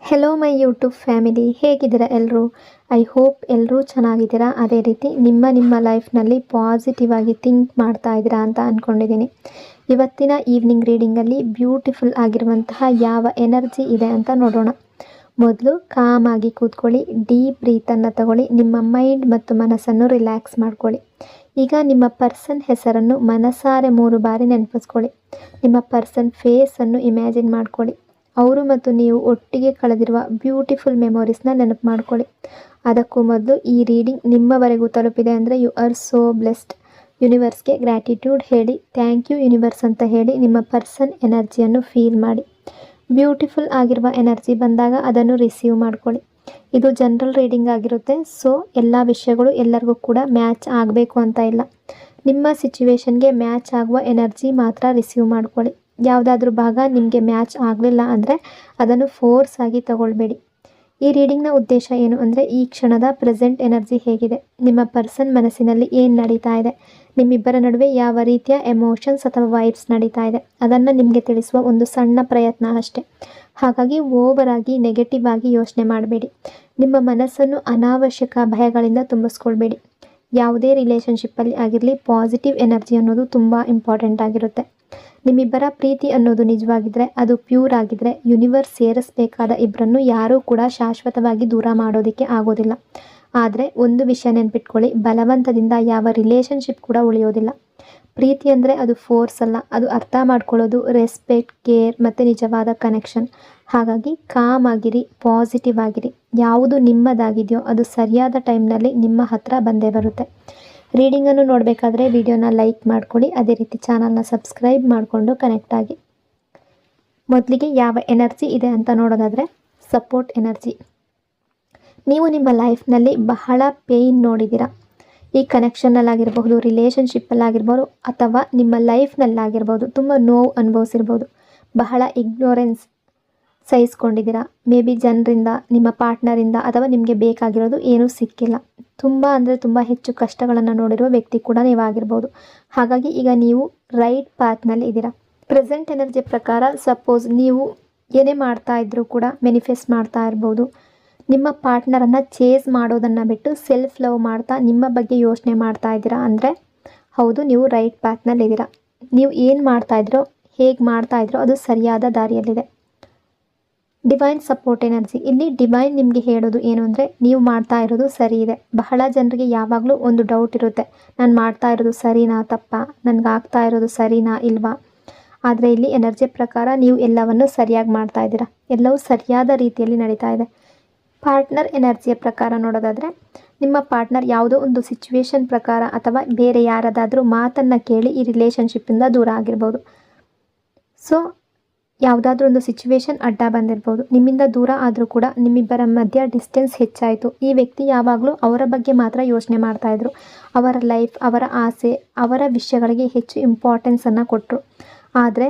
Hello my YouTube family, ಹೇಗಿದ್ದೀರಾ ಎಲ್ಲರೂ? I hope ಎಲ್ಲರೂ ಚೆನ್ನಾಗಿದ್ದೀರಾ. ಅದೇ ರೀತಿ ನಿಮ್ಮ ಲೈಫ್ನಲ್ಲಿ ಪಾಸಿಟಿವ್ ಆಗಿ ಥಿಂಕ್ ಮಾಡ್ತಾ ಇದ್ದೀರಾ ಅಂತ ಅಂದ್ಕೊಂಡಿದ್ದೀನಿ. ಇವತ್ತಿನ ಈವ್ನಿಂಗ್ ರೀಡಿಂಗಲ್ಲಿ ಬ್ಯೂಟಿಫುಲ್ ಆಗಿರುವಂತಹ ಯಾವ ಎನರ್ಜಿ ಇದೆ ಅಂತ ನೋಡೋಣ. ಮೊದಲು ಕಾಮಾಗಿ ಕೂತ್ಕೊಳ್ಳಿ, ಡೀಪ್ ಬ್ರೀತನ್ನು ತಗೊಳ್ಳಿ, ನಿಮ್ಮ ಮೈಂಡ್ ಮತ್ತು ಮನಸ್ಸನ್ನು ರಿಲ್ಯಾಕ್ಸ್ ಮಾಡ್ಕೊಳ್ಳಿ. ಈಗ ನಿಮ್ಮ ಪರ್ಸನ್ ಹೆಸರನ್ನು ಮನಸಾರೆ 3 ಬಾರಿ ನೆನಪಿಸ್ಕೊಳ್ಳಿ. ನಿಮ್ಮ ಪರ್ಸನ್ ಫೇಸನ್ನು ಇಮ್ಯಾಜಿನ್ ಮಾಡ್ಕೊಳ್ಳಿ. ಅವರು ಮತ್ತು ನೀವು ಒಟ್ಟಿಗೆ ಕಳೆದಿರುವ ಬ್ಯೂಟಿಫುಲ್ ಮೆಮೊರೀಸ್ನ ನೆನಪು ಮಾಡ್ಕೊಳ್ಳಿ. ಅದಕ್ಕೂ ಮೊದಲು ಈ ರೀಡಿಂಗ್ ನಿಮ್ಮವರೆಗೂ ತಲುಪಿದೆ ಅಂದರೆ ಯು ಆರ್ ಸೋ ಬ್ಲೆಸ್ಡ್. ಯೂನಿವರ್ಸ್ಗೆ ಗ್ರ್ಯಾಟಿಟ್ಯೂಡ್ ಹೇಳಿ, ಥ್ಯಾಂಕ್ ಯು ಯೂನಿವರ್ಸ್ ಅಂತ ಹೇಳಿ ನಿಮ್ಮ ಪರ್ಸನ್ ಎನರ್ಜಿಯನ್ನು ಫೀಲ್ ಮಾಡಿ. ಬ್ಯೂಟಿಫುಲ್ ಆಗಿರುವ ಎನರ್ಜಿ ಬಂದಾಗ ಅದನ್ನು ರಿಸೀವ್ ಮಾಡ್ಕೊಳ್ಳಿ. ಇದು ಜನರಲ್ ರೀಡಿಂಗ್ ಆಗಿರುತ್ತೆ, ಸೊ ಎಲ್ಲ ವಿಷಯಗಳು ಎಲ್ಲರಿಗೂ ಕೂಡ ಮ್ಯಾಚ್ ಆಗಬೇಕು ಅಂತ ಇಲ್ಲ. ನಿಮ್ಮ ಸಿಚುವೇಶನ್ಗೆ ಮ್ಯಾಚ್ ಆಗುವ ಎನರ್ಜಿ ಮಾತ್ರ ರಿಸೀವ್ ಮಾಡ್ಕೊಳ್ಳಿ. ಯಾವುದಾದ್ರೂ ಭಾಗ ನಿಮಗೆ ಮ್ಯಾಚ್ ಆಗಲಿಲ್ಲ ಅಂದರೆ ಅದನ್ನು ಫೋರ್ಸ್ ಆಗಿ ತಗೊಳ್ಬೇಡಿ. ಈ ರೀಡಿಂಗ್ನ ಉದ್ದೇಶ ಏನು ಅಂದರೆ, ಈ ಕ್ಷಣದ ಪ್ರೆಸೆಂಟ್ ಎನರ್ಜಿ ಹೇಗಿದೆ, ನಿಮ್ಮ ಪರ್ಸನ್ ಮನಸ್ಸಿನಲ್ಲಿ ಏನು ನಡೀತಾ ಇದೆ, ನಿಮ್ಮಿಬ್ಬರ ನಡುವೆ ಯಾವ ರೀತಿಯ ಎಮೋಷನ್ಸ್ ಅಥವಾ ವೈಬ್ಸ್ ನಡೀತಾ ಇದೆ, ಅದನ್ನು ನಿಮಗೆ ತಿಳಿಸುವ ಒಂದು ಸಣ್ಣ ಪ್ರಯತ್ನ ಅಷ್ಟೇ. ಹಾಗಾಗಿ ಓವರ್ ಆಗಿ ನೆಗೆಟಿವ್ ಆಗಿ ಯೋಚನೆ ಮಾಡಬೇಡಿ. ನಿಮ್ಮ ಮನಸ್ಸನ್ನು ಅನಾವಶ್ಯಕ ಭಯಗಳಿಂದ ತುಂಬಿಸ್ಕೊಳ್ಬೇಡಿ. ಯಾವುದೇ ರಿಲೇಷನ್ಶಿಪ್ಪಲ್ಲಿ ಆಗಿರಲಿ, ಪಾಸಿಟಿವ್ ಎನರ್ಜಿ ಅನ್ನೋದು ತುಂಬ ಇಂಪಾರ್ಟೆಂಟ್ ಆಗಿರುತ್ತೆ. ನಿಮ್ಮಿಬ್ಬರ ಪ್ರೀತಿ ಅನ್ನೋದು ನಿಜವಾಗಿದ್ದರೆ, ಅದು ಪ್ಯೂರ್ ಆಗಿದ್ದರೆ, ಯೂನಿವರ್ಸ್ ಸೇರಿಸಬೇಕಾದ ಇಬ್ಬರನ್ನು ಯಾರೂ ಕೂಡ ಶಾಶ್ವತವಾಗಿ ದೂರ ಮಾಡೋದಕ್ಕೆ ಆಗೋದಿಲ್ಲ. ಆದರೆ ಒಂದು ವಿಷಯ ನೆನ್ಪಿಟ್ಕೊಳ್ಳಿ, ಬಲವಂತದಿಂದ ಯಾವ ರಿಲೇಷನ್ಶಿಪ್ ಕೂಡ ಉಳಿಯೋದಿಲ್ಲ. ಪ್ರೀತಿ ಅಂದರೆ ಅದು ಫೋರ್ಸ್ ಅಲ್ಲ, ಅದು ಅರ್ಥ ಮಾಡ್ಕೊಳ್ಳೋದು, ರೆಸ್ಪೆಕ್ಟ್, ಕೇರ್ ಮತ್ತು ನಿಜವಾದ ಕನೆಕ್ಷನ್. ಹಾಗಾಗಿ ಕಾಮ್ ಆಗಿರಿ, ಪಾಸಿಟಿವ್ ಆಗಿರಿ. ಯಾವುದು ನಿಮ್ಮದಾಗಿದೆಯೋ ಅದು ಸರಿಯಾದ ಟೈಮ್ನಲ್ಲಿ ನಿಮ್ಮ ಹತ್ರ ಬಂದೇ ಬರುತ್ತೆ. ರೀಡಿಂಗನ್ನು ನೋಡಬೇಕಾದ್ರೆ ವಿಡಿಯೋನ ಲೈಕ್ ಮಾಡ್ಕೊಳ್ಳಿ, ಅದೇ ರೀತಿ ಚಾನಲ್ನ ಸಬ್ಸ್ಕ್ರೈಬ್ ಮಾಡಿಕೊಂಡು ಕನೆಕ್ಟ್ ಆಗಿ. ಮೊದಲಿಗೆ ಯಾವ ಎನರ್ಜಿ ಇದೆ ಅಂತ ನೋಡೋದಾದರೆ, ಸಪೋರ್ಟ್ ಎನರ್ಜಿ. ನೀವು ನಿಮ್ಮ ಲೈಫ್ನಲ್ಲಿ ಬಹಳ ಪೇಯ್ನ್ ನೋಡಿದ್ದೀರಾ. ಈ ಕನೆಕ್ಷನ್ನಲ್ಲಾಗಿರ್ಬಹುದು, ರಿಲೇಷನ್ಶಿಪ್ಪಲ್ಲಾಗಿರ್ಬೋದು, ಅಥವಾ ನಿಮ್ಮ ಲೈಫ್ನಲ್ಲಾಗಿರ್ಬೋದು, ತುಂಬ ನೋವು ಅನುಭವಿಸಿರ್ಬೋದು. ಬಹಳ ಇಗ್ನೋರೆನ್ಸ್ ಸಹಿಸ್ಕೊಂಡಿದ್ದೀರಾ. ಮೇ ಬಿ ಜನರಿಂದ, ನಿಮ್ಮ ಪಾರ್ಟ್ನರಿಂದ, ಅಥವಾ ನಿಮಗೆ ಬೇಕಾಗಿರೋದು ಏನೂ ಸಿಕ್ಕಿಲ್ಲ. ತುಂಬ ಅಂದರೆ ತುಂಬ ಹೆಚ್ಚು ಕಷ್ಟಗಳನ್ನು ನೋಡಿರುವ ವ್ಯಕ್ತಿ ಕೂಡ ನೀವಾಗಿರ್ಬೋದು. ಹಾಗಾಗಿ ಈಗ ನೀವು ರೈಟ್ ಪಾತ್ನಲ್ಲಿ ಇದ್ದೀರಾ. ಪ್ರೆಸೆಂಟ್ ಎನರ್ಜಿ ಪ್ರಕಾರ ಸಪೋಸ್ ನೀವು ಏನೇ ಮಾಡ್ತಾ ಇದ್ರೂ ಕೂಡ ಮ್ಯಾನಿಫೆಸ್ಟ್ ಮಾಡ್ತಾ ಇರ್ಬೋದು. ನಿಮ್ಮ ಪಾರ್ಟ್ನರನ್ನು ಚೇಸ್ ಮಾಡೋದನ್ನು ಬಿಟ್ಟು ಸೆಲ್ಫ್ ಲವ್ ಮಾಡ್ತಾ ನಿಮ್ಮ ಬಗ್ಗೆ ಯೋಚನೆ ಮಾಡ್ತಾ ಇದ್ದೀರಾ ಅಂದರೆ ಹೌದು, ನೀವು ರೈಟ್ ಪಾತ್ನಲ್ಲಿ ಇದ್ದೀರಾ. ನೀವು ಏನು ಮಾಡ್ತಾಯಿದ್ರೋ, ಹೇಗೆ ಮಾಡ್ತಾಯಿದ್ರೋ ಅದು ಸರಿಯಾದ ದಾರಿಯಲ್ಲಿದೆ. Divine support energy. ಇಲ್ಲಿ ಡಿವೈನ್ ನಿಮಗೆ ಹೇಳೋದು ಏನು ಅಂದರೆ, ನೀವು ಮಾಡ್ತಾ ಇರೋದು ಸರಿ ಇದೆ. ಬಹಳ ಜನರಿಗೆ ಯಾವಾಗಲೂ ಒಂದು ಡೌಟ್ ಇರುತ್ತೆ, ನಾನು ಮಾಡ್ತಾ ಇರೋದು ಸರಿನಾ ತಪ್ಪಾ, ನನಗಾಗ್ತಾ ಇರೋದು ಸರಿನಾ ಇಲ್ವಾ. ಆದರೆ ಇಲ್ಲಿ ಎನರ್ಜಿ ಪ್ರಕಾರ ನೀವು ಎಲ್ಲವನ್ನು ಸರಿಯಾಗಿ ಮಾಡ್ತಾ ಇದ್ದೀರಾ. ಎಲ್ಲವೂ ಸರಿಯಾದ ರೀತಿಯಲ್ಲಿ ನಡೀತಾ ಇದೆ. ಪಾರ್ಟ್ನರ್ ಎನರ್ಜಿಯ ಪ್ರಕಾರ ನೋಡೋದಾದರೆ, ನಿಮ್ಮ ಪಾರ್ಟ್ನರ್ ಯಾವುದೋ ಒಂದು ಸಿಚುವೇಶನ್ ಪ್ರಕಾರ ಅಥವಾ ಬೇರೆ ಯಾರದಾದರೂ ಮಾತನ್ನು ಕೇಳಿ ಈ ರಿಲೇಷನ್ಶಿಪ್ಪಿಂದ ದೂರ ಆಗಿರ್ಬೋದು. ಸೊ ಯಾವುದಾದ್ರೂ ಒಂದು ಸಿಚುವೇಶನ್ ಅಡ್ಡ ಬಂದಿರ್ಬೋದು. ನಿಮ್ಮಿಂದ ದೂರ ಆದರೂ ಕೂಡ ನಿಮ್ಮಿಬ್ಬರ ಮಧ್ಯ ಡಿಸ್ಟೆನ್ಸ್ ಹೆಚ್ಚಾಯಿತು. ಈ ವ್ಯಕ್ತಿ ಯಾವಾಗಲೂ ಅವರ ಬಗ್ಗೆ ಮಾತ್ರ ಯೋಚನೆ ಮಾಡ್ತಾಯಿದ್ರು. ಅವರ ಲೈಫ್, ಅವರ ಆಸೆ, ಅವರ ವಿಷಯಗಳಿಗೆ ಹೆಚ್ಚು ಇಂಪಾರ್ಟೆನ್ಸನ್ನು ಕೊಟ್ಟರು. ಆದರೆ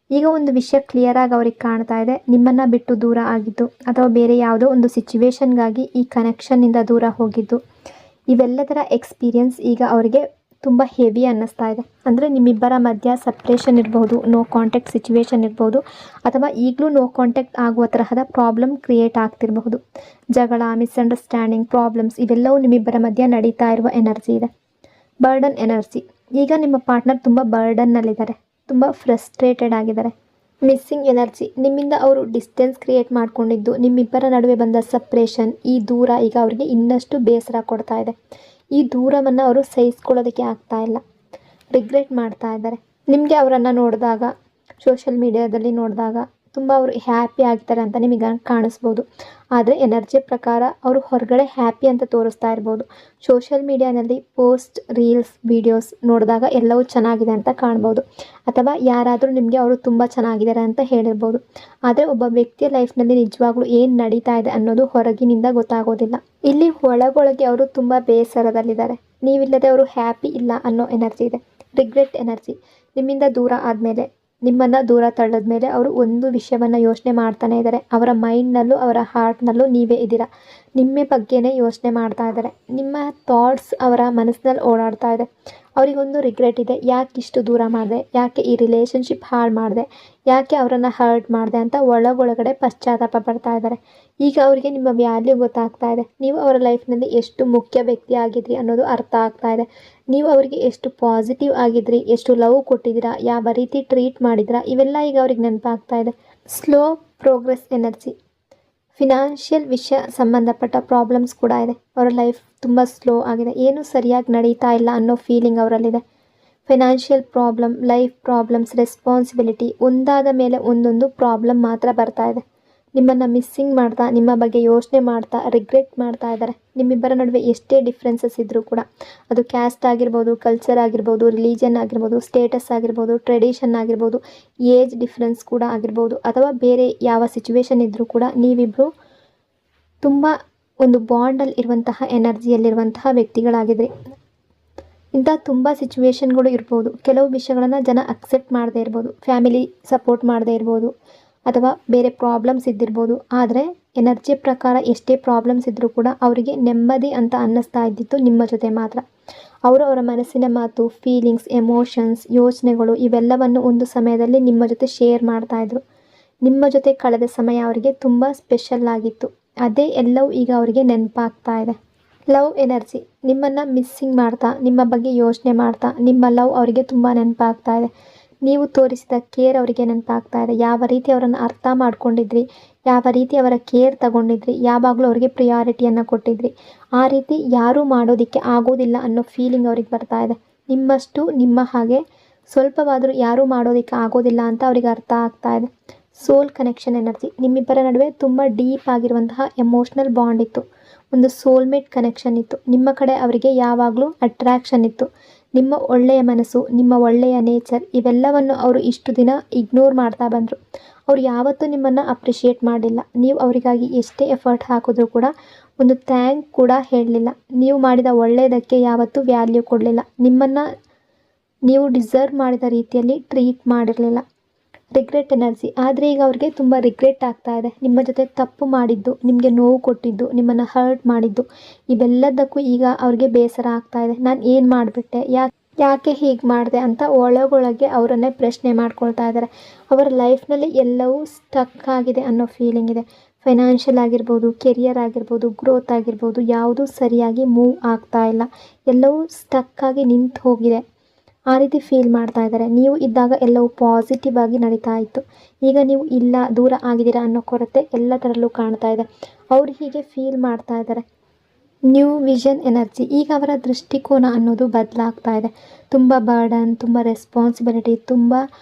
ಈಗ ಒಂದು ವಿಷಯ ಕ್ಲಿಯರಾಗಿ ಅವ್ರಿಗೆ ಕಾಣ್ತಾ ಇದೆ, ನಿಮ್ಮನ್ನು ಬಿಟ್ಟು ದೂರ ಆಗಿದ್ದು ಅಥವಾ ಬೇರೆ ಯಾವುದೋ ಒಂದು ಸಿಚುವೇಶನ್ಗಾಗಿ ಈ ಕನೆಕ್ಷನ್ನಿಂದ ದೂರ ಹೋಗಿದ್ದು, ಇವೆಲ್ಲದರ ಎಕ್ಸ್ಪೀರಿಯನ್ಸ್ ಈಗ ಅವರಿಗೆ ತುಂಬ ಹೆವಿ ಅನ್ನಿಸ್ತಾ ಇದೆ. ಅಂದರೆ ನಿಮ್ಮಿಬ್ಬರ ಮಧ್ಯ ಸಪ್ರೇಷನ್ ಇರ್ಬೋದು, ನೋ ಕಾಂಟ್ಯಾಕ್ಟ್ ಸಿಚುವೇಶನ್ ಇರ್ಬೋದು, ಅಥವಾ ಈಗಲೂ ನೋ ಕಾಂಟ್ಯಾಕ್ಟ್ ಆಗುವ ತರಹದ ಪ್ರಾಬ್ಲಮ್ ಕ್ರಿಯೇಟ್ ಆಗ್ತಿರಬಹುದು. ಜಗಳ, ಮಿಸ್ಅಂಡರ್ಸ್ಟ್ಯಾಂಡಿಂಗ್, ಪ್ರಾಬ್ಲಮ್ಸ್ ಇವೆಲ್ಲವೂ ನಿಮ್ಮಿಬ್ಬರ ಮಧ್ಯ ನಡೀತಾ ಇರುವ ಎನರ್ಜಿ ಇದೆ. Burden energy. ಈಗ ನಿಮ್ಮ ಪಾರ್ಟ್ನರ್ ತುಂಬ ಬರ್ಡನ್ನಲ್ಲಿದ್ದಾರೆ, ತುಂಬ ಫ್ರಸ್ಟ್ರೇಟೆಡ್ ಆಗಿದ್ದಾರೆ. Missing energy. ನಿಮ್ಮಿಂದ ಅವರು ಡಿಸ್ಟೆನ್ಸ್ ಕ್ರಿಯೇಟ್ ಮಾಡ್ಕೊಂಡಿದ್ದು, ನಿಮ್ಮಿಬ್ಬರ ನಡುವೆ ಬಂದ ಸಪ್ರೇಷನ್, ಈ ದೂರ ಈಗ ಅವರಿಗೆ ಇನ್ನಷ್ಟು ಬೇಸರ ಕೊಡ್ತಾ ಇದೆ. ಈ ದೂರವನ್ನು ಅವರು ಸಹಿಸ್ಕೊಳ್ಳೋದಕ್ಕೆ ಆಗ್ತಾ ಇಲ್ಲ, ರಿಗ್ರೆಟ್ ಮಾಡ್ತಾ ಇದ್ದಾರೆ. ನಿಮಗೆ ಅವರನ್ನು ನೋಡಿದಾಗ, ಸೋಷಿಯಲ್ ಮೀಡಿಯಾದಲ್ಲಿ ನೋಡಿದಾಗ ತುಂಬ ಅವರು ಹ್ಯಾಪಿ ಆಗ್ತಾರೆ ಅಂತ ನಿಮಗೆ ಕಾಣಿಸ್ಬೋದು. ಆದರೆ ಎನರ್ಜಿ ಪ್ರಕಾರ ಅವರು ಹೊರಗಡೆ ಹ್ಯಾಪಿ ಅಂತ ತೋರಿಸ್ತಾ ಇರ್ಬೋದು. ಸೋಷಿಯಲ್ ಮೀಡಿಯಾನಲ್ಲಿ ಪೋಸ್ಟ್, ರೀಲ್ಸ್, ವಿಡಿಯೋಸ್ ನೋಡಿದಾಗ ಎಲ್ಲವೂ ಚೆನ್ನಾಗಿದೆ ಅಂತ ಕಾಣ್ಬೋದು. ಅಥವಾ ಯಾರಾದರೂ ನಿಮಗೆ ಅವರು ತುಂಬ ಚೆನ್ನಾಗಿದ್ದಾರೆ ಅಂತ ಹೇಳಿರ್ಬೋದು. ಆದರೆ ಒಬ್ಬ ವ್ಯಕ್ತಿಯ ಲೈಫ್ನಲ್ಲಿ ನಿಜವಾಗ್ಲೂ ಏನು ನಡೀತಾ ಇದೆ ಅನ್ನೋದು ಹೊರಗಿನಿಂದ ಗೊತ್ತಾಗೋದಿಲ್ಲ. ಇಲ್ಲಿ ಒಳಗೊಳಗೆ ಅವರು ತುಂಬ ಬೇಸರದಲ್ಲಿದ್ದಾರೆ. ನೀವಿಲ್ಲದೆ ಅವರು ಹ್ಯಾಪಿ ಇಲ್ಲ ಅನ್ನೋ ಎನರ್ಜಿ ಇದೆ. Regret energy. ನಿಮ್ಮಿಂದ ದೂರ ಆದಮೇಲೆ, ನಿಮ್ಮನ್ನು ದೂರ ತಳ್ಳದ ಮೇಲೆ ಅವರು ಒಂದು ವಿಷಯವನ್ನು ಯೋಚನೆ ಮಾಡ್ತಾನೆ ಇದ್ದಾರೆ. ಅವರ ಮೈಂಡ್ನಲ್ಲೂ ಅವರ ಹಾರ್ಟ್ನಲ್ಲೂ ನೀವೇ ಇದ್ದೀರಾ. ನಿಮ್ಮ ಬಗ್ಗೆನೇ ಯೋಚನೆ ಮಾಡ್ತಾ ಇದ್ದಾರೆ. ನಿಮ್ಮ ಥಾಟ್ಸ್ ಅವರ ಮನಸ್ಸಿನಲ್ಲಿ ಓಡಾಡ್ತಾ ಇದೆ. ಅವರಿಗೊಂದು ರಿಗ್ರೆಟ್ ಇದೆ, ಯಾಕೆ ಇಷ್ಟು ದೂರ ಮಾಡಿದೆ, ಯಾಕೆ ಈ ರಿಲೇಷನ್ಶಿಪ್ ಹಾಳು ಮಾಡಿದೆ, ಯಾಕೆ ಅವರನ್ನು ಹರ್ಟ್ ಮಾಡಿದೆ ಅಂತ ಒಳಗೊಳಗಡೆ ಪಶ್ಚಾತ್ತಾಪ ಪಡ್ತಾ ಇದ್ದಾರೆ. ಈಗ ಅವರಿಗೆ ನಿಮ್ಮ ವ್ಯಾಲ್ಯೂ ಗೊತ್ತಾಗ್ತಾ ಇದೆ. ನೀವು ಅವರ ಲೈಫ್ನಲ್ಲಿ ಎಷ್ಟು ಮುಖ್ಯ ವ್ಯಕ್ತಿ ಆಗಿದ್ರಿ ಅನ್ನೋದು ಅರ್ಥ ಆಗ್ತಾ ಇದೆ. ನೀವು ಅವರಿಗೆ ಎಷ್ಟು ಪಾಸಿಟಿವ್ ಆಗಿದ್ರಿ, ಎಷ್ಟು ಲವ್ ಕೊಟ್ಟಿದ್ದೀರಾ, ಯಾವ ರೀತಿ ಟ್ರೀಟ್ ಮಾಡಿದ್ರಾ, ಇವೆಲ್ಲ ಈಗ ಅವ್ರಿಗೆ ನೆನಪಾಗ್ತಾ ಇದೆ. Slow progress energy. ಫಿನಾನ್ಷಿಯಲ್ ವಿಷಯ ಸಂಬಂಧಪಟ್ಟ ಪ್ರಾಬ್ಲಮ್ಸ್ ಕೂಡ ಇದೆ. ಅವರ ಲೈಫ್ ತುಂಬ ಸ್ಲೋ ಆಗಿದೆ, ಏನು ಸರಿಯಾಗಿ ನಡೀತಾ ಇಲ್ಲ ಅನ್ನೋ ಫೀಲಿಂಗ್ ಅವರಲ್ಲಿದೆ. Financial problem, life problems, responsibility, ಒಂದಾದ ಮೇಲೆ ಒಂದೊಂದು ಪ್ರಾಬ್ಲಮ್ ಮಾತ್ರ ಬರ್ತಾ ಇದೆ. ನಿಮ್ಮನ್ನು ಮಿಸ್ಸಿಂಗ್ ಮಾಡ್ತಾ, ನಿಮ್ಮ ಬಗ್ಗೆ ಯೋಚನೆ ಮಾಡ್ತಾ, ರಿಗ್ರೆಟ್ ಮಾಡ್ತಾ ಇದ್ದಾರೆ. ನಿಮ್ಮಿಬ್ಬರ ನಡುವೆ ಎಷ್ಟೇ ಡಿಫ್ರೆನ್ಸಸ್ ಇದ್ದರೂ ಕೂಡ, ಅದು ಕ್ಯಾಸ್ಟ್ ಆಗಿರ್ಬೋದು, ಕಲ್ಚರ್ ಆಗಿರ್ಬೋದು, ರಿಲಿಜನ್ ಆಗಿರ್ಬೋದು, ಸ್ಟೇಟಸ್ ಆಗಿರ್ಬೋದು, ಟ್ರೆಡಿಷನ್ ಆಗಿರ್ಬೋದು, ಏಜ್ ಡಿಫ್ರೆನ್ಸ್ ಕೂಡ ಆಗಿರ್ಬೋದು, ಅಥವಾ ಬೇರೆ ಯಾವ ಸಿಚುವೇಶನ್ ಇದ್ದರೂ ಕೂಡ ನೀವಿಬ್ಬರು ತುಂಬ ಒಂದು ಬಾಂಡಲ್ಲಿ ಇರುವಂತಹ ಎನರ್ಜಿಯಲ್ಲಿರುವಂತಹ ವ್ಯಕ್ತಿಗಳಾಗಿದ್ರಿ. ಇಂಥ ತುಂಬ ಸಿಚುವೇಶನ್ಗಳು ಇರ್ಬೋದು. ಕೆಲವು ವಿಷಯಗಳನ್ನು ಜನ ಅಕ್ಸೆಪ್ಟ್ ಮಾಡದೇ ಇರ್ಬೋದು, ಫ್ಯಾಮಿಲಿ ಸಪೋರ್ಟ್ ಮಾಡದೇ ಇರ್ಬೋದು, ಅಥವಾ ಬೇರೆ ಪ್ರಾಬ್ಲಮ್ಸ್ ಇದ್ದಿರ್ಬೋದು. ಆದರೆ ಎನರ್ಜಿ ಪ್ರಕಾರ ಎಷ್ಟೇ ಪ್ರಾಬ್ಲಮ್ಸ್ ಇದ್ದರೂ ಕೂಡ ಅವರಿಗೆ ನೆಮ್ಮದಿ ಅಂತ ಅನ್ನಿಸ್ತಾ ಇದ್ದಿತ್ತು ನಿಮ್ಮ ಜೊತೆ ಮಾತ್ರ. ಅವರು ಅವರ ಮನಸ್ಸಿನ ಮಾತು, ಫೀಲಿಂಗ್ಸ್, ಎಮೋಷನ್ಸ್, ಯೋಚನೆಗಳು ಇವೆಲ್ಲವನ್ನು ಒಂದು ಸಮಯದಲ್ಲಿ ನಿಮ್ಮ ಜೊತೆ ಶೇರ್ ಮಾಡ್ತಾಯಿದ್ರು. ನಿಮ್ಮ ಜೊತೆ ಕಳೆದ ಸಮಯ ಅವರಿಗೆ ತುಂಬ ಸ್ಪೆಷಲ್ ಆಗಿತ್ತು. ಅದೇ ಎಲ್ಲವೂ ಈಗ ಅವರಿಗೆ ನೆನಪಾಗ್ತಾ ಇದೆ. Love energy. ನಿಮ್ಮನ್ನು ಮಿಸ್ಸಿಂಗ್ ಮಾಡ್ತಾ, ನಿಮ್ಮ ಬಗ್ಗೆ ಯೋಚನೆ ಮಾಡ್ತಾ, ನಿಮ್ಮ ಲವ್ ಅವರಿಗೆ ತುಂಬ ನೆನಪಾಗ್ತಾ ಇದೆ. ನೀವು ತೋರಿಸಿದ ಕೇರ್ ಅವರಿಗೆ ನೆನಪಾಗ್ತಾ ಇದೆ. ಯಾವ ರೀತಿ ಅವರನ್ನು ಅರ್ಥ ಮಾಡ್ಕೊಂಡಿದ್ರಿ, ಯಾವ ರೀತಿ ಅವರ ಕೇರ್ ತಗೊಂಡಿದ್ರಿ, ಯಾವಾಗಲೂ ಅವರಿಗೆ ಪ್ರಿಯಾರಿಟಿಯನ್ನು ಕೊಟ್ಟಿದ್ರಿ. ಆ ರೀತಿ ಯಾರೂ ಮಾಡೋದಕ್ಕೆ ಆಗೋದಿಲ್ಲ ಅನ್ನೋ ಫೀಲಿಂಗ್ ಅವ್ರಿಗೆ ಬರ್ತಾ ಇದೆ. ನಿಮ್ಮಷ್ಟು ನಿಮ್ಮ ಹಾಗೆ ಸ್ವಲ್ಪವಾದರೂ ಯಾರೂ ಮಾಡೋದಕ್ಕೆ ಆಗೋದಿಲ್ಲ ಅಂತ ಅವ್ರಿಗೆ ಅರ್ಥ ಆಗ್ತಾ ಇದೆ. Soul connection energy. ನಿಮ್ಮಿಬ್ಬರ ನಡುವೆ ತುಂಬ ಡೀಪ್ ಆಗಿರುವಂತಹ ಎಮೋಷ್ನಲ್ ಬಾಂಡ್ ಇತ್ತು. ಒಂದು ಸೋಲ್ಮೇಟ್ ಕನೆಕ್ಷನ್ ಇತ್ತು. ನಿಮ್ಮ ಕಡೆ ಅವರಿಗೆ ಯಾವಾಗಲೂ ಅಟ್ರಾಕ್ಷನ್ ಇತ್ತು. ನಿಮ್ಮ ಒಳ್ಳೆಯ ಮನಸ್ಸು, ನಿಮ್ಮ ಒಳ್ಳೆಯ ನೇಚರ್ ಇವೆಲ್ಲವನ್ನು ಅವರು ಇಷ್ಟು ದಿನ ಇಗ್ನೋರ್ ಮಾಡ್ತಾ ಬಂದರು. ಅವ್ರು ಯಾವತ್ತೂ ನಿಮ್ಮನ್ನು ಅಪ್ರಿಷಿಯೇಟ್ ಮಾಡಲಿಲ್ಲ. ನೀವು ಅವರಿಗಾಗಿ ಎಷ್ಟೇ ಎಫರ್ಟ್ ಹಾಕಿದ್ರೂ ಕೂಡ ಒಂದು ಥ್ಯಾಂಕ್ ಕೂಡ ಹೇಳಲಿಲ್ಲ. ನೀವು ಮಾಡಿದ ಒಳ್ಳೆಯದಕ್ಕೆ ಯಾವತ್ತೂ ವ್ಯಾಲ್ಯೂ ಕೊಡಲಿಲ್ಲ. ನಿಮ್ಮನ್ನು ನೀವು ಡಿಸರ್ವ್ ಮಾಡಿದ ರೀತಿಯಲ್ಲಿ ಟ್ರೀಟ್ ಮಾಡಿರಲಿಲ್ಲ. Regret energy. ಆದರೆ ಈಗ ಅವ್ರಿಗೆ ತುಂಬ ರಿಗ್ರೆಟ್ ಆಗ್ತಾ ಇದೆ. ನಿಮ್ಮ ಜೊತೆ ತಪ್ಪು ಮಾಡಿದ್ದು, ನಿಮಗೆ ನೋವು ಕೊಟ್ಟಿದ್ದು, ನಿಮ್ಮನ್ನು ಹರ್ಟ್ ಮಾಡಿದ್ದು ಇವೆಲ್ಲದಕ್ಕೂ ಈಗ ಅವ್ರಿಗೆ ಬೇಸರ ಆಗ್ತಾ ಇದೆ. ನಾನು ಏನು ಮಾಡಿಬಿಟ್ಟೆ, ಯಾಕೆ ಹೀಗೆ ಮಾಡಿದೆ ಅಂತ ಒಳಗೊಳಗೆ ಅವರನ್ನೇ ಪ್ರಶ್ನೆ ಮಾಡ್ಕೊಳ್ತಾ ಇದ್ದಾರೆ. ಅವರ ಲೈಫ್ನಲ್ಲಿ ಎಲ್ಲವೂ ಸ್ಟಕ್ ಆಗಿದೆ ಅನ್ನೋ ಫೀಲಿಂಗ್ ಇದೆ. ಫೈನಾನ್ಷಿಯಲ್ ಆಗಿರ್ಬೋದು, ಕೆರಿಯರ್ ಆಗಿರ್ಬೋದು, ಗ್ರೋತ್ ಆಗಿರ್ಬೋದು, ಯಾವುದೂ ಸರಿಯಾಗಿ ಮೂವ್ ಆಗ್ತಾ ಇಲ್ಲ. ಎಲ್ಲವೂ ಸ್ಟಕ್ ಆಗಿ ನಿಂತು ಹೋಗಿದೆ. ಆ ರೀತಿ ಫೀಲ್ ಮಾಡ್ತಾ ಇದ್ದಾರೆ. ನೀವು ಇದ್ದಾಗ ಎಲ್ಲವೂ ಪಾಸಿಟಿವ್ ಆಗಿ ನಡೀತಾ ಇತ್ತು. ಈಗ ನೀವು ಇಲ್ಲ, ದೂರ ಆಗಿದ್ದೀರಾ ಅನ್ನೋ ಕೊರತೆ ಎಲ್ಲದರಲ್ಲೂ ಕಾಣ್ತಾ ಇದೆ. ಅವ್ರು ಹೀಗೆ ಫೀಲ್ ಮಾಡ್ತಾ ಇದ್ದಾರೆ. New vision energy. ಈಗ ಅವರ ದೃಷ್ಟಿಕೋನ ಅನ್ನೋದು ಬದಲಾಗ್ತಾ ಇದೆ. ತುಂಬ ಬರ್ಡನ್, ತುಂಬ ರೆಸ್ಪಾನ್ಸಿಬಿಲಿಟಿ, ತುಂಬ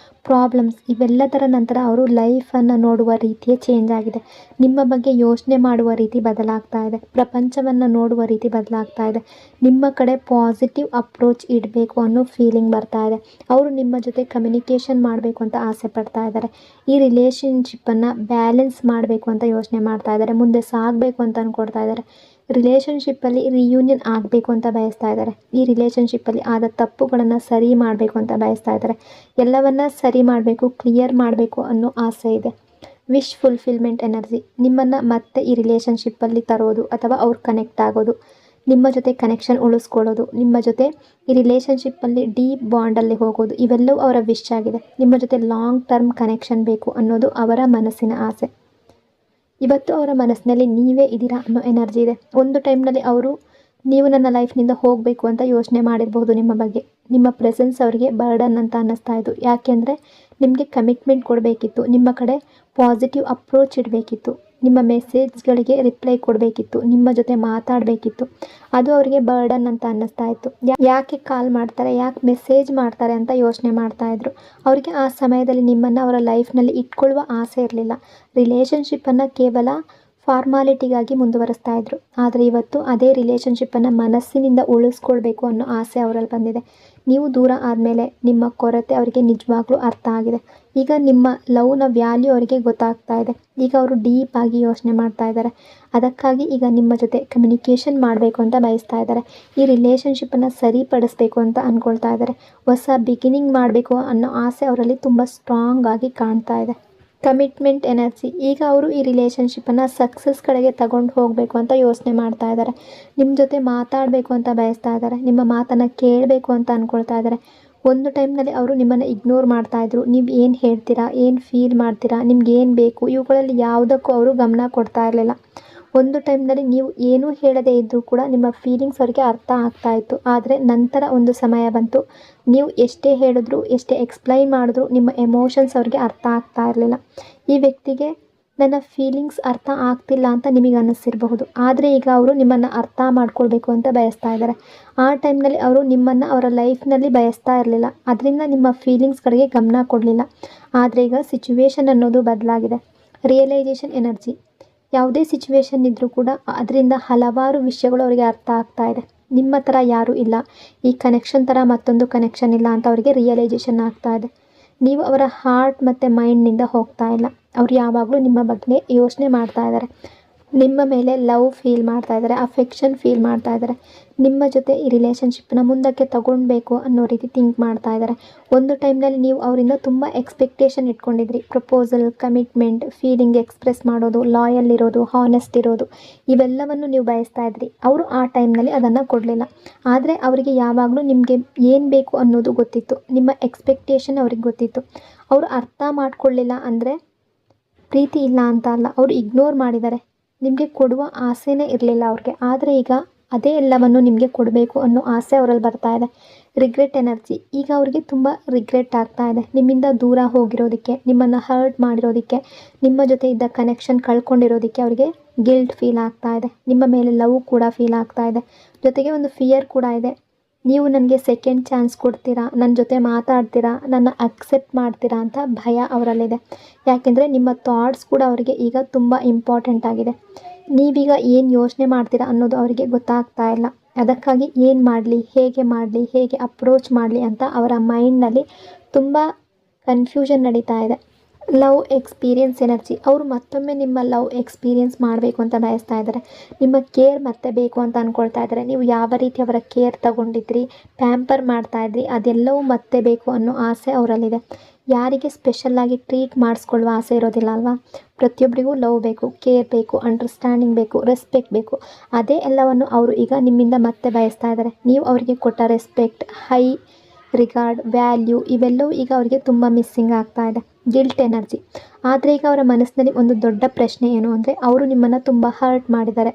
ಪ್ರಾಬ್ಲಮ್ಸ್ ಇವೆಲ್ಲದರ ನಂತರ ಅವರು ಲೈಫನ್ನು ನೋಡುವ ರೀತಿಯೇ ಚೇಂಜ್ ಆಗಿದೆ. ನಿಮ್ಮ ಬಗ್ಗೆ ಯೋಚನೆ ಮಾಡುವ ರೀತಿ ಬದಲಾಗ್ತಾ ಇದೆ. ಪ್ರಪಂಚವನ್ನು ನೋಡುವ ರೀತಿ ಬದಲಾಗ್ತಾ ಇದೆ. ನಿಮ್ಮ ಕಡೆ ಪಾಸಿಟಿವ್ ಅಪ್ರೋಚ್ ಇಡಬೇಕು ಅನ್ನೋ ಫೀಲಿಂಗ್ ಬರ್ತಾ ಇದೆ. ಅವರು ನಿಮ್ಮ ಜೊತೆ ಕಮ್ಯುನಿಕೇಷನ್ ಮಾಡಬೇಕು ಅಂತ ಆಸೆ ಪಡ್ತಾ ಇದ್ದಾರೆ. ಈ ರಿಲೇಷನ್ಶಿಪ್ಪನ್ನು ಬ್ಯಾಲೆನ್ಸ್ ಮಾಡಬೇಕು ಅಂತ ಯೋಚನೆ ಮಾಡ್ತಾ ಇದ್ದಾರೆ. ಮುಂದೆ ಸಾಗಬೇಕು ಅಂತ ಅಂದ್ಕೊಳ್ತಾ ಇದ್ದಾರೆ. ರಿಲೇಷನ್ಶಿಪ್ಪಲ್ಲಿ ರಿಯೂನಿಯನ್ ಆಗಬೇಕು ಅಂತ ಬಯಸ್ತಾ ಇದ್ದಾರೆ. ಈ ರಿಲೇಷನ್ಶಿಪ್ಪಲ್ಲಿ ಆದ ತಪ್ಪುಗಳನ್ನು ಸರಿ ಮಾಡಬೇಕು ಅಂತ ಬಯಸ್ತಾ ಇದ್ದಾರೆ. ಎಲ್ಲವನ್ನ ಸರಿ ಮಾಡಬೇಕು, ಕ್ಲಿಯರ್ ಮಾಡಬೇಕು ಅನ್ನೋ ಆಸೆ ಇದೆ. Wish fulfilment energy. ನಿಮ್ಮನ್ನು ಮತ್ತೆ ಈ ರಿಲೇಷನ್ಶಿಪ್ಪಲ್ಲಿ ತರೋದು ಅಥವಾ ಅವ್ರು ಕನೆಕ್ಟ್ ಆಗೋದು, ನಿಮ್ಮ ಜೊತೆ ಕನೆಕ್ಷನ್ ಉಳಿಸ್ಕೊಳ್ಳೋದು, ನಿಮ್ಮ ಜೊತೆ ಈ ರಿಲೇಷನ್ಶಿಪ್ಪಲ್ಲಿ ಡೀಪ್ ಬಾಂಡಲ್ಲಿ ಹೋಗೋದು ಇವೆಲ್ಲವೂ ಅವರ ವಿಶ್ ಆಗಿದೆ. ನಿಮ್ಮ ಜೊತೆ ಲಾಂಗ್ ಟರ್ಮ್ ಕನೆಕ್ಷನ್ ಬೇಕು ಅನ್ನೋದು ಅವರ ಮನಸ್ಸಿನ ಆಸೆ. ಇವತ್ತು ಅವರ ಮನಸ್ಸಿನಲ್ಲಿ ನೀವೇ ಇದ್ದೀರಾ ಅನ್ನೋ ಎನರ್ಜಿ ಇದೆ. ಒಂದು ಟೈಮ್ನಲ್ಲಿ ಅವರು ನೀವು ನನ್ನ ಲೈಫ್ನಿಂದ ಹೋಗಬೇಕು ಅಂತ ಯೋಚನೆ ಮಾಡಿರಬಹುದು. ನಿಮ್ಮ ಬಗ್ಗೆ ನಿಮ್ಮ ಪ್ರೆಸೆನ್ಸ್ ಅವರಿಗೆ ಬರ್ಡನ್ ಅಂತ ಅನ್ನಿಸ್ತಾ ಇತ್ತು. ಯಾಕೆಂದರೆ ನಿಮಗೆ ಕಮಿಟ್ಮೆಂಟ್ ಕೊಡಬೇಕಿತ್ತು, ನಿಮ್ಮ ಕಡೆ ಪಾಸಿಟಿವ್ ಅಪ್ರೋಚ್ ಇಡಬೇಕಿತ್ತು, ನಿಮ್ಮ ಮೆಸೇಜ್ಗಳಿಗೆ ರಿಪ್ಲೈ ಕೊಡಬೇಕಿತ್ತು, ನಿಮ್ಮ ಜೊತೆ ಮಾತಾಡಬೇಕಿತ್ತು. ಅದು ಅವರಿಗೆ ಬರ್ಡನ್ ಅಂತ ಅನ್ನಿಸ್ತಾ ಇತ್ತು. ಯಾಕೆ ಕಾಲ್ ಮಾಡ್ತಾರೆ, ಯಾಕೆ ಮೆಸೇಜ್ ಮಾಡ್ತಾರೆ ಅಂತ ಯೋಚನೆ ಮಾಡ್ತಾಯಿದ್ರು. ಅವರಿಗೆ ಆ ಸಮಯದಲ್ಲಿ ನಿಮ್ಮನ್ನು ಅವರ ಲೈಫ್ನಲ್ಲಿ ಇಟ್ಕೊಳ್ಳುವ ಆಸೆ ಇರಲಿಲ್ಲ. ರಿಲೇಷನ್ಶಿಪ್ಪನ್ನು ಕೇವಲ ಫಾರ್ಮಾಲಿಟಿಗಾಗಿ ಮುಂದುವರಿಸ್ತಾ ಇದ್ರು. ಆದರೆ ಇವತ್ತು ಅದೇ ರಿಲೇಷನ್ಶಿಪ್ಪನ್ನು ಮನಸ್ಸಿನಿಂದ ಉಳಿಸ್ಕೊಳ್ಬೇಕು ಅನ್ನೋ ಆಸೆ ಅವರಲ್ಲಿ ಬಂದಿದೆ. ನೀವು ದೂರ ಆದಮೇಲೆ ನಿಮ್ಮ ಕೊರತೆ ಅವರಿಗೆ ನಿಜವಾಗ್ಲೂ ಅರ್ಥ ಆಗಿದೆ. ಈಗ ನಿಮ್ಮ ಲವ್ನ ವ್ಯಾಲ್ಯೂ ಅವರಿಗೆ ಗೊತ್ತಾಗ್ತಾ ಇದೆ. ಈಗ ಅವರು ಡೀಪಾಗಿ ಯೋಚನೆ ಮಾಡ್ತಾ ಇದ್ದಾರೆ. ಅದಕ್ಕಾಗಿ ಈಗ ನಿಮ್ಮ ಜೊತೆ ಕಮ್ಯುನಿಕೇಷನ್ ಮಾಡಬೇಕು ಅಂತ ಬಯಸ್ತಾ ಇದ್ದಾರೆ. ಈ ರಿಲೇಷನ್ಶಿಪ್ಪನ್ನು ಸರಿಪಡಿಸ್ಬೇಕು ಅಂತ ಅಂದ್ಕೊಳ್ತಾ ಇದ್ದಾರೆ. ಹೊಸ ಬಿಗಿನಿಂಗ್ ಮಾಡಬೇಕು ಅನ್ನೋ ಆಸೆ ಅವರಲ್ಲಿ ತುಂಬ ಸ್ಟ್ರಾಂಗ್ ಆಗಿ ಕಾಣ್ತಾ ಇದೆ. Commitment energy. ಈಗ ಅವರು ಈ ರಿಲೇಷನ್ಶಿಪ್ಪನ್ನು ಸಕ್ಸಸ್ ಕಡೆಗೆ ತಗೊಂಡು ಹೋಗಬೇಕು ಅಂತ ಯೋಚನೆ ಮಾಡ್ತಾ ಇದ್ದಾರೆ. ನಿಮ್ಮ ಜೊತೆ ಮಾತಾಡಬೇಕು ಅಂತ ಬಯಸ್ತಾ ಇದ್ದಾರೆ. ನಿಮ್ಮ ಮಾತನ್ನು ಕೇಳಬೇಕು ಅಂತ ಅಂದ್ಕೊಳ್ತಾ ಇದ್ದಾರೆ. ಒಂದು ಟೈಮ್ನಲ್ಲಿ ಅವರು ನಿಮ್ಮನ್ನು ಇಗ್ನೋರ್ ಮಾಡ್ತಾಯಿದ್ರು. ನೀವು ಏನು ಹೇಳ್ತೀರಾ, ಏನು ಫೀಲ್ ಮಾಡ್ತೀರಾ, ನಿಮ್ಗೆ ಏನು ಬೇಕು, ಇವುಗಳಲ್ಲಿ ಯಾವುದಕ್ಕೂ ಅವರು ಗಮನ ಕೊಡ್ತಾ ಇರಲಿಲ್ಲ. ಒಂದು ಟೈಮ್ನಲ್ಲಿ ನೀವು ಏನೂ ಹೇಳದೇ ಇದ್ದರೂ ಕೂಡ ನಿಮ್ಮ ಫೀಲಿಂಗ್ಸ್ ಅವರಿಗೆ ಅರ್ಥ ಆಗ್ತಾಯಿತ್ತು. ಆದರೆ ನಂತರ ಒಂದು ಸಮಯ ಬಂತು, ನೀವು ಎಷ್ಟೇ ಹೇಳಿದ್ರು, ಎಷ್ಟೇ ಎಕ್ಸ್ಪ್ಲೈನ್ ಮಾಡಿದ್ರು ನಿಮ್ಮ ಎಮೋಷನ್ಸ್ ಅವ್ರಿಗೆ ಅರ್ಥ ಆಗ್ತಾ ಇರಲಿಲ್ಲ. ಈ ವ್ಯಕ್ತಿಗೆ ನನ್ನ ಫೀಲಿಂಗ್ಸ್ ಅರ್ಥ ಆಗ್ತಿಲ್ಲ ಅಂತ ನಿಮಗೆ ಅನ್ನಿಸಿರಬಹುದು. ಆದರೆ ಈಗ ಅವರು ನಿಮ್ಮನ್ನು ಅರ್ಥ ಮಾಡ್ಕೊಳ್ಬೇಕು ಅಂತ ಬಯಸ್ತಾ ಇದ್ದಾರೆ. ಆ ಟೈಮ್ನಲ್ಲಿ ಅವರು ನಿಮ್ಮನ್ನು ಅವರ ಲೈಫ್ನಲ್ಲಿ ಬಯಸ್ತಾ ಇರಲಿಲ್ಲ. ಅದರಿಂದ ನಿಮ್ಮ ಫೀಲಿಂಗ್ಸ್ ಕಡೆಗೆ ಗಮನ ಕೊಡಲಿಲ್ಲ. ಆದರೆ ಈಗ ಸಿಚುವೇಶನ್ ಅನ್ನೋದು ಬದಲಾಗಿದೆ. Realisation energy. ಯಾವುದೇ ಸಿಚುವೇಶನ್ ಇದ್ದರೂ ಕೂಡ ಅದರಿಂದ ಹಲವಾರು ವಿಷಯಗಳು ಅವರಿಗೆ ಅರ್ಥ ಆಗ್ತಾ ಇದೆ. ನಿಮ್ಮ ಥರ ಯಾರೂ ಇಲ್ಲ, ಈ ಕನೆಕ್ಷನ್ ಥರ ಮತ್ತೊಂದು ಕನೆಕ್ಷನ್ ಇಲ್ಲ ಅಂತ ಅವರಿಗೆ ರಿಯಲೈಸೇಷನ್ ಆಗ್ತಾ ಇದೆ. ನೀವು ಅವರ ಹಾರ್ಟ್ ಮತ್ತು ಮೈಂಡ್ನಿಂದ ಹೋಗ್ತಾ ಇಲ್ಲ. ಅವರು ಯಾವಾಗಲೂ ನಿಮ್ಮ ಬಗ್ಗೆ ಯೋಚನೆ ಮಾಡ್ತಾ ಇದ್ದಾರೆ. ನಿಮ್ಮ ಮೇಲೆ ಲವ್ ಫೀಲ್ ಮಾಡ್ತಾ ಇದ್ದಾರೆ, ಅಫೆಕ್ಷನ್ ಫೀಲ್ ಮಾಡ್ತಾ ಇದ್ದಾರೆ. ನಿಮ್ಮ ಜೊತೆ ಈ ರಿಲೇಷನ್ಶಿಪ್ನ ಮುಂದಕ್ಕೆ ತಗೊಳ್ಬೇಕು ಅನ್ನೋ ರೀತಿ ಥಿಂಕ್ ಮಾಡ್ತಾ ಇದ್ದಾರೆ. ಒಂದು ಟೈಮ್ನಲ್ಲಿ ನೀವು ಅವರಿಂದ ತುಂಬ ಎಕ್ಸ್ಪೆಕ್ಟೇಷನ್ ಇಟ್ಕೊಂಡಿದ್ರಿ. ಪ್ರಪೋಸಲ್, ಕಮಿಟ್ಮೆಂಟ್, ಫೀಲಿಂಗ್ ಎಕ್ಸ್ಪ್ರೆಸ್ ಮಾಡೋದು, ಲಾಯಲ್ ಇರೋದು, ಹಾನೆಸ್ಟ್ ಇರೋದು, ಇವೆಲ್ಲವನ್ನು ನೀವು ಬಯಸ್ತಾ ಇದ್ರಿ. ಅವರು ಆ ಟೈಮ್ನಲ್ಲಿ ಅದನ್ನು ಕೊಡಲಿಲ್ಲ. ಆದರೆ ಅವರಿಗೆ ಯಾವಾಗಲೂ ನಿಮಗೆ ಏನು ಬೇಕು ಅನ್ನೋದು ಗೊತ್ತಿತ್ತು. ನಿಮ್ಮ ಎಕ್ಸ್ಪೆಕ್ಟೇಷನ್ ಅವ್ರಿಗೆ ಗೊತ್ತಿತ್ತು. ಅವರು ಅರ್ಥ ಮಾಡ್ಕೊಳ್ಳಿಲ್ಲ ಅಂದರೆ ಪ್ರೀತಿ ಇಲ್ಲ ಅಂತ ಅಲ್ಲ, ಅವರು ಇಗ್ನೋರ್ ಮಾಡಿದ್ದಾರೆ. ನಿಮಗೆ ಕೊಡುವ ಆಸೆನೇ ಇರಲಿಲ್ಲ ಅವ್ರಿಗೆ. ಆದರೆ ಈಗ ಅದೇ ಎಲ್ಲವನ್ನು ನಿಮಗೆ ಕೊಡಬೇಕು ಅನ್ನೋ ಆಸೆ ಅವರಲ್ಲಿ ಬರ್ತಾ ಇದೆ. Regret energy. ಈಗ ಅವರಿಗೆ ತುಂಬ ರಿಗ್ರೆಟ್ ಆಗ್ತಾ ಇದೆ. ನಿಮ್ಮಿಂದ ದೂರ ಹೋಗಿರೋದಕ್ಕೆ, ನಿಮ್ಮನ್ನು ಹರ್ಟ್ ಮಾಡಿರೋದಕ್ಕೆ, ನಿಮ್ಮ ಜೊತೆ ಇದ್ದ ಕನೆಕ್ಷನ್ ಕಳ್ಕೊಂಡಿರೋದಕ್ಕೆ ಅವರಿಗೆ ಗಿಲ್ಟ್ ಫೀಲ್ ಆಗ್ತಾ ಇದೆ. ನಿಮ್ಮ ಮೇಲೆ ಲವ್ ಕೂಡ ಫೀಲ್ ಆಗ್ತಾ ಇದೆ. ಜೊತೆಗೆ ಒಂದು ಫಿಯರ್ ಕೂಡ ಇದೆ. ನೀವು ನನಗೆ ಸೆಕೆಂಡ್ ಚಾನ್ಸ್ ಕೊಡ್ತೀರಾ, ನನ್ನ ಜೊತೆ ಮಾತಾಡ್ತೀರಾ, ನನ್ನ ಅಕ್ಸೆಪ್ಟ್ ಮಾಡ್ತೀರಾ ಅಂತ ಭಯ ಅವರಲ್ಲಿದೆ. ಯಾಕೆಂದರೆ ನಿಮ್ಮ ಥಾಟ್ಸ್ ಕೂಡ ಅವರಿಗೆ ಈಗ ತುಂಬ ಇಂಪಾರ್ಟೆಂಟ್ ಆಗಿದೆ. ನೀವೀಗ ಏನು ಯೋಚನೆ ಮಾಡ್ತೀರಾ ಅನ್ನೋದು ಅವರಿಗೆ ಗೊತ್ತಾಗ್ತಾ ಇಲ್ಲ. ಅದಕ್ಕಾಗಿ ಏನು ಮಾಡಲಿ, ಹೇಗೆ ಅಪ್ರೋಚ್ ಮಾಡಲಿ ಅಂತ ಅವರ ಮೈಂಡ್ನಲ್ಲಿ ತುಂಬ ಕನ್ಫ್ಯೂಷನ್ ನಡೀತಾ ಇದೆ. Love experience energy. ಅವರು ಮತ್ತೊಮ್ಮೆ ನಿಮ್ಮ ಲವ್ ಎಕ್ಸ್ಪೀರಿಯನ್ಸ್ ಮಾಡಬೇಕು ಅಂತ ಬಯಸ್ತಾ ಇದ್ದಾರೆ. ನಿಮ್ಮ ಕೇರ್ ಮತ್ತೆ ಬೇಕು ಅಂತ ಅಂದ್ಕೊಳ್ತಾ ಇದ್ದಾರೆ. ನೀವು ಯಾವ ರೀತಿ ಅವರ ಕೇರ್ ತಗೊಂಡಿದ್ರಿ, ಪ್ಯಾಂಪರ್ ಮಾಡ್ತಾಯಿದ್ರಿ, ಅದೆಲ್ಲವೂ ಮತ್ತೆ ಬೇಕು ಅನ್ನೋ ಆಸೆ ಅವರಲ್ಲಿದೆ. ಯಾರಿಗೆ ಸ್ಪೆಷಲ್ಲಾಗಿ ಟ್ರೀಟ್ ಮಾಡಿಸ್ಕೊಳ್ಳುವ ಆಸೆ ಇರೋದಿಲ್ಲ ಅಲ್ವಾ? ಪ್ರತಿಯೊಬ್ಬರಿಗೂ ಲವ್ ಬೇಕು, ಕೇರ್ ಬೇಕು, ಅಂಡರ್ಸ್ಟ್ಯಾಂಡಿಂಗ್ ಬೇಕು, ರೆಸ್ಪೆಕ್ಟ್ ಬೇಕು. ಅದೇ ಎಲ್ಲವನ್ನು ಅವರು ಈಗ ನಿಮ್ಮಿಂದ ಮತ್ತೆ ಬಯಸ್ತಾ ಇದ್ದಾರೆ. ನೀವು ಅವರಿಗೆ ಕೊಟ್ಟ ರೆಸ್ಪೆಕ್ಟ್, ಹೈ ರಿಗಾರ್ಡ್, ವ್ಯಾಲ್ಯೂ ಇವೆಲ್ಲವೂ ಈಗ ಅವರಿಗೆ ತುಂಬ ಮಿಸ್ಸಿಂಗ್ ಆಗ್ತಾ ಇದೆ. Guilt energy. ಆದರೆ ಈಗ ಅವರ ಮನಸ್ಸಿನಲ್ಲಿ ಒಂದು ದೊಡ್ಡ ಪ್ರಶ್ನೆ ಏನು ಅಂದರೆ, ಅವರು ನಿಮ್ಮನ್ನು ತುಂಬ ಹರ್ಟ್ ಮಾಡಿದ್ದಾರೆ,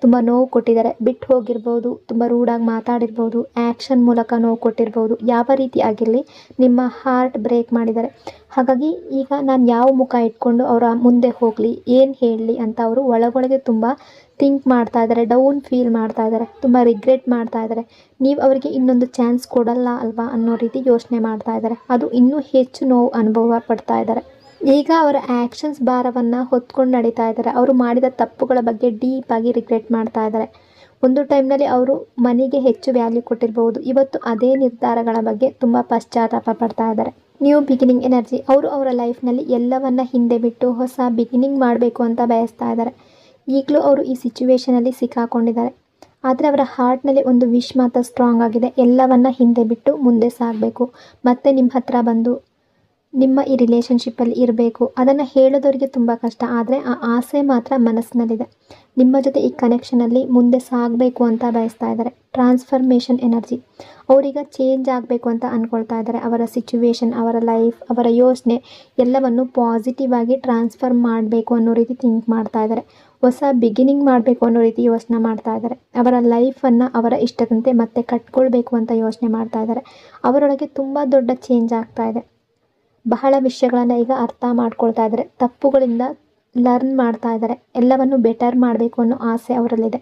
ತುಂಬ ನೋವು ಕೊಟ್ಟಿದ್ದಾರೆ. ಬಿಟ್ಟು ಹೋಗಿರ್ಬೋದು, ತುಂಬ ರೂಡಾಗಿ ಮಾತಾಡಿರ್ಬೋದು, ಆ್ಯಕ್ಷನ್ ಮೂಲಕ ನೋವು ಕೊಟ್ಟಿರ್ಬೋದು. ಯಾವ ರೀತಿ ಆಗಿರಲಿ ನಿಮ್ಮ ಹಾರ್ಟ್ ಬ್ರೇಕ್ ಮಾಡಿದ್ದಾರೆ. ಹಾಗಾಗಿ ಈಗ ನಾನು ಯಾವ ಮುಖ ಇಟ್ಕೊಂಡು ಅವರ ಮುಂದೆ ಹೋಗಲಿ, ಏನು ಹೇಳಲಿ ಅಂತ ಅವರು ಒಳಗೊಳಗೆ ತುಂಬ ಥಿಂಕ್ ಮಾಡ್ತಾ ಇದ್ದಾರೆ, ಡೌನ್ ಫೀಲ್ ಮಾಡ್ತಾ ಇದ್ದಾರೆ, ತುಂಬ ರಿಗ್ರೆಟ್ ಮಾಡ್ತಾ ಇದ್ದಾರೆ. ನೀವು ಅವರಿಗೆ ಇನ್ನೊಂದು ಚಾನ್ಸ್ ಕೊಡಲ್ಲ ಅಲ್ವಾ ಅನ್ನೋ ರೀತಿ ಯೋಚನೆ ಮಾಡ್ತಾ ಇದ್ದಾರೆ. ಅದು ಇನ್ನೂ ಹೆಚ್ಚು ನೋವು ಅನುಭವ ಪಡ್ತಾ ಇದ್ದಾರೆ. ಈಗ ಅವರ ಆ್ಯಕ್ಷನ್ಸ್ ಭಾರವನ್ನು ಹೊತ್ಕೊಂಡು ನಡೀತಾ ಇದ್ದಾರೆ. ಅವರು ಮಾಡಿದ ತಪ್ಪುಗಳ ಬಗ್ಗೆ ಡೀಪಾಗಿ ರಿಗ್ರೆಟ್ ಮಾಡ್ತಾ ಇದ್ದಾರೆ. ಒಂದು ಟೈಮ್ನಲ್ಲಿ ಅವರು ಮನೆಗೆ ಹೆಚ್ಚು ವ್ಯಾಲ್ಯೂ ಕೊಟ್ಟಿರ್ಬೋದು. ಇವತ್ತು ಅದೇ ನಿರ್ಧಾರಗಳ ಬಗ್ಗೆ ತುಂಬ ಪಶ್ಚಾತ್ತಾಪ ಪಡ್ತಾ ಇದ್ದಾರೆ. New beginning energy. ಅವರು ಅವರ ಲೈಫ್ನಲ್ಲಿ ಎಲ್ಲವನ್ನ ಹಿಂದೆ ಬಿಟ್ಟು ಹೊಸ ಬಿಗಿನಿಂಗ್ ಮಾಡಬೇಕು ಅಂತ ಬಯಸ್ತಾ ಇದ್ದಾರೆ. ಈಗಲೂ ಅವರು ಈ ಸಿಚುವೇಷನಲ್ಲಿ ಸಿಕ್ಕಾಕೊಂಡಿದ್ದಾರೆ. ಆದರೆ ಅವರ ಹಾರ್ಟ್ನಲ್ಲಿ ಒಂದು ವಿಶ್ ಮಾತ್ರ ಸ್ಟ್ರಾಂಗ್ ಆಗಿದೆ. ಎಲ್ಲವನ್ನ ಹಿಂದೆ ಬಿಟ್ಟು ಮುಂದೆ ಸಾಗಬೇಕು, ಮತ್ತೆ ನಿಮ್ಮ ಹತ್ರ ಬಂದು ನಿಮ್ಮ ಈ ರಿಲೇಷನ್ಶಿಪ್ಪಲ್ಲಿ ಇರಬೇಕು. ಅದನ್ನು ಹೇಳೋದವರಿಗೆ ತುಂಬ ಕಷ್ಟ, ಆದರೆ ಆ ಆಸೆ ಮಾತ್ರ ಮನಸ್ಸಿನಲ್ಲಿದೆ. ನಿಮ್ಮ ಜೊತೆ ಈ ಕನೆಕ್ಷನಲ್ಲಿ ಮುಂದೆ ಸಾಗಬೇಕು ಅಂತ ಬಯಸ್ತಾ ಇದ್ದಾರೆ. Transformation energy. ಅವರೀಗ ಚೇಂಜ್ ಆಗಬೇಕು ಅಂತ ಅಂದ್ಕೊಳ್ತಾ ಇದ್ದಾರೆ. ಅವರ ಸಿಚುವೇಶನ್, ಅವರ ಲೈಫ್, ಅವರ ಯೋಚನೆ ಎಲ್ಲವನ್ನು ಪಾಸಿಟಿವ್ ಆಗಿ ಟ್ರಾನ್ಸ್ಫರ್ ಮಾಡಬೇಕು ಅನ್ನೋ ರೀತಿ ಥಿಂಕ್ ಮಾಡ್ತಾ ಇದ್ದಾರೆ. ಹೊಸ ಬಿಗಿನಿಂಗ್ ಮಾಡಬೇಕು ಅನ್ನೋ ರೀತಿ ಯೋಚನೆ ಮಾಡ್ತಾ ಇದ್ದಾರೆ. ಅವರ ಲೈಫನ್ನು ಅವರ ಇಷ್ಟದಂತೆ ಮತ್ತೆ ಕಟ್ಕೊಳ್ಬೇಕು ಅಂತ ಯೋಚನೆ ಮಾಡ್ತಾ ಇದ್ದಾರೆ. ಅವರೊಳಗೆ ತುಂಬ ದೊಡ್ಡ ಚೇಂಜ್ ಆಗ್ತಾ ಇದೆ. ಬಹಳ ವಿಷಯಗಳನ್ನು ಈಗ ಅರ್ಥ ಮಾಡ್ಕೊಳ್ತಾ ಇದ್ದಾರೆ. ತಪ್ಪುಗಳಿಂದ ಲರ್ನ್ ಮಾಡ್ತಾ ಇದ್ದಾರೆ. ಎಲ್ಲವನ್ನು ಬೆಟರ್ ಮಾಡಬೇಕು ಅನ್ನೋ ಆಸೆ ಅವರಲ್ಲಿದೆ.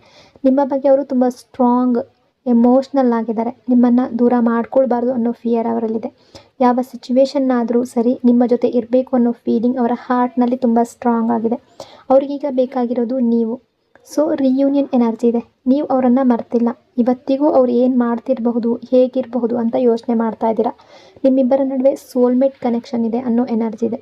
ನಿಮ್ಮ ಬಗ್ಗೆ ಅವರು ತುಂಬ ಸ್ಟ್ರಾಂಗ್ ಎಮೋಷ್ನಲ್ ಆಗಿದ್ದಾರೆ. ನಿಮ್ಮನ್ನು ದೂರ ಮಾಡ್ಕೊಳ್ಬಾರ್ದು ಅನ್ನೋ ಫಿಯರ್ ಅವರಲ್ಲಿದೆ. ಯಾವ ಸಿಚುವೇಶನ್ನಾದರೂ ಸರಿ ನಿಮ್ಮ ಜೊತೆ ಇರಬೇಕು ಅನ್ನೋ ಫೀಲಿಂಗ್ ಅವರ ಹಾರ್ಟ್ನಲ್ಲಿ ತುಂಬ ಸ್ಟ್ರಾಂಗ್ ಆಗಿದೆ. ಅವ್ರಿಗೀಗ ಬೇಕಾಗಿರೋದು ನೀವು. ಸೊ ರಿಯೂನಿಯನ್ ಎನರ್ಜಿ ಇದೆ. ನೀವು ಅವರನ್ನು ಮರ್ತಿಲ್ಲ. ಇವತ್ತಿಗೂ ಅವ್ರು ಏನು ಮಾಡ್ತಿರಬಹುದು, ಹೇಗಿರಬಹುದು ಅಂತ ಯೋಚನೆ ಮಾಡ್ತಾ ಇದ್ದೀರಾ. ನಿಮ್ಮಿಬ್ಬರ ನಡುವೆ ಸೋಲ್ಮೇಟ್ ಕನೆಕ್ಷನ್ ಇದೆ ಅನ್ನೋ ಎನರ್ಜಿ ಇದೆ.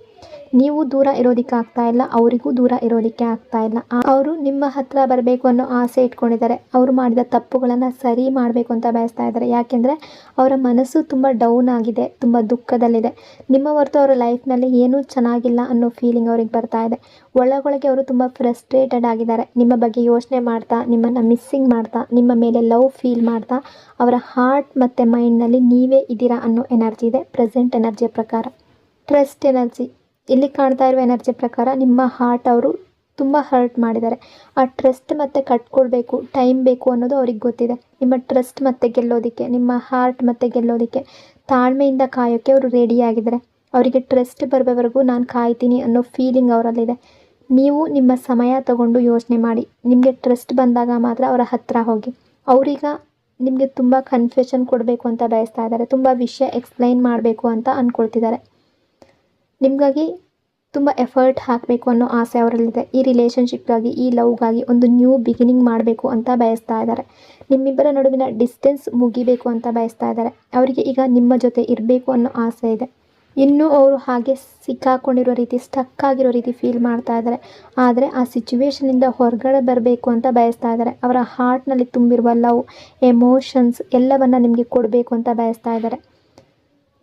ನೀವು ದೂರ ಇರೋದಕ್ಕೆ ಆಗ್ತಾ ಇಲ್ಲ, ಅವರಿಗೂ ದೂರ ಇರೋದಕ್ಕೆ ಆಗ್ತಾ ಇಲ್ಲ. ಅವರು ನಿಮ್ಮ ಹತ್ರ ಬರಬೇಕು ಅನ್ನೋ ಆಸೆ ಇಟ್ಕೊಂಡಿದ್ದಾರೆ. ಅವರು ಮಾಡಿದ ತಪ್ಪುಗಳನ್ನು ಸರಿ ಮಾಡಬೇಕು ಅಂತ ಬಯಸ್ತಾ ಇದ್ದಾರೆ. ಯಾಕೆಂದರೆ ಅವರ ಮನಸ್ಸು ತುಂಬ ಡೌನ್ ಆಗಿದೆ, ತುಂಬ ದುಃಖದಲ್ಲಿದೆ. ನಿಮ್ಮ ಹೊರತು ಅವರ ಲೈಫ್ನಲ್ಲಿ ಏನೂ ಚೆನ್ನಾಗಿಲ್ಲ ಅನ್ನೋ ಫೀಲಿಂಗ್ ಅವ್ರಿಗೆ ಬರ್ತಾ ಇದೆ. ಒಳಗೊಳಗೆ ಅವರು ತುಂಬ ಫ್ರಸ್ಟ್ರೇಟೆಡ್ ಆಗಿದ್ದಾರೆ. ನಿಮ್ಮ ಬಗ್ಗೆ ಯೋಚನೆ ಮಾಡ್ತಾ, ನಿಮ್ಮನ್ನು ಮಿಸ್ಸಿಂಗ್ ಮಾಡ್ತಾ, ನಿಮ್ಮ ಮೇಲೆ ಲವ್ ಫೀಲ್ ಮಾಡ್ತಾ ಅವರ ಹಾರ್ಟ್ ಮತ್ತು ಮೈಂಡ್ನಲ್ಲಿ ನೀವೇ ಇದ್ದೀರಾ ಅನ್ನೋ ಎನರ್ಜಿ ಇದೆ ಪ್ರೆಸೆಂಟ್ ಎನರ್ಜಿಯ ಪ್ರಕಾರ. ಟ್ರಸ್ಟ್ ಎನರ್ಜಿ ಇಲ್ಲಿ ಕಾಣ್ತಾ ಇರುವ ಎನರ್ಜಿ ಪ್ರಕಾರ ನಿಮ್ಮ ಹಾರ್ಟ್ ಅವರು ತುಂಬ ಹರ್ಟ್ ಮಾಡಿದ್ದಾರೆ. ಆ ಟ್ರಸ್ಟ್ ಮತ್ತೆ ಕಟ್ಕೊಳ್ಬೇಕು, ಟೈಮ್ ಬೇಕು ಅನ್ನೋದು ಅವ್ರಿಗೆ ಗೊತ್ತಿದೆ. ನಿಮ್ಮ ಟ್ರಸ್ಟ್ ಮತ್ತೆ ಗೆಲ್ಲೋದಕ್ಕೆ, ನಿಮ್ಮ ಹಾರ್ಟ್ ಮತ್ತೆ ಗೆಲ್ಲೋದಕ್ಕೆ ತಾಳ್ಮೆಯಿಂದ ಕಾಯೋಕ್ಕೆ ಅವರು ರೆಡಿಯಾಗಿದ್ದಾರೆ. ಅವರಿಗೆ ಟ್ರಸ್ಟ್ ಬರೋವರೆಗೂ ನಾನು ಕಾಯ್ತೀನಿ ಅನ್ನೋ ಫೀಲಿಂಗ್ ಅವರಲ್ಲಿದೆ. ನೀವು ನಿಮ್ಮ ಸಮಯ ತಗೊಂಡು ಯೋಚನೆ ಮಾಡಿ. ನಿಮಗೆ ಟ್ರಸ್ಟ್ ಬಂದಾಗ ಮಾತ್ರ ಅವರ ಹತ್ತಿರ ಹೋಗಿ. ಅವರೀಗ ನಿಮಗೆ ತುಂಬ ಕನ್ಫ್ಯೂಷನ್ ಕೊಡಬೇಕು ಅಂತ ಬಯಸ್ತಾ ಇದ್ದಾರೆ. ತುಂಬ ವಿಷಯ ಎಕ್ಸ್ಪ್ಲೈನ್ ಮಾಡಬೇಕು ಅಂತ ಅಂದ್ಕೊಳ್ತಿದ್ದಾರೆ. ನಿಮಗಾಗಿ ತುಂಬ ಎಫರ್ಟ್ ಹಾಕಬೇಕು ಅನ್ನೋ ಆಸೆ ಅವರಲ್ಲಿದೆ. ಈ ರಿಲೇಷನ್ಶಿಪ್ಗಾಗಿ, ಈ ಲವ್ಗಾಗಿ ಒಂದು ನ್ಯೂ ಬಿಗಿನಿಂಗ್ ಮಾಡಬೇಕು ಅಂತ ಬಯಸ್ತಾ ಇದ್ದಾರೆ. ನಿಮ್ಮಿಬ್ಬರ ನಡುವಿನ ಡಿಸ್ಟೆನ್ಸ್ ಮುಗಿಬೇಕು ಅಂತ ಬಯಸ್ತಾ ಇದ್ದಾರೆ. ಅವರಿಗೆ ಈಗ ನಿಮ್ಮ ಜೊತೆ ಇರಬೇಕು ಅನ್ನೋ ಆಸೆ ಇದೆ. ಇನ್ನೂ ಅವರು ಹಾಗೆ ಸಿಕ್ಕಾಕೊಂಡಿರೋ ರೀತಿ, ಸ್ಟಕ್ ಆಗಿರೋ ರೀತಿ ಫೀಲ್ ಮಾಡ್ತಾ ಇದ್ದಾರೆ. ಆದರೆ ಆ ಸಿಚುವೇಶನಿಂದ ಹೊರಗಡೆ ಬರಬೇಕು ಅಂತ ಬಯಸ್ತಾ ಇದ್ದಾರೆ. ಅವರ ಹಾರ್ಟ್ನಲ್ಲಿ ತುಂಬಿರುವ ಲವ್, ಎಮೋಷನ್ಸ್ ಎಲ್ಲವನ್ನು ನಿಮಗೆ ಕೊಡಬೇಕು ಅಂತ ಬಯಸ್ತಾ ಇದ್ದಾರೆ.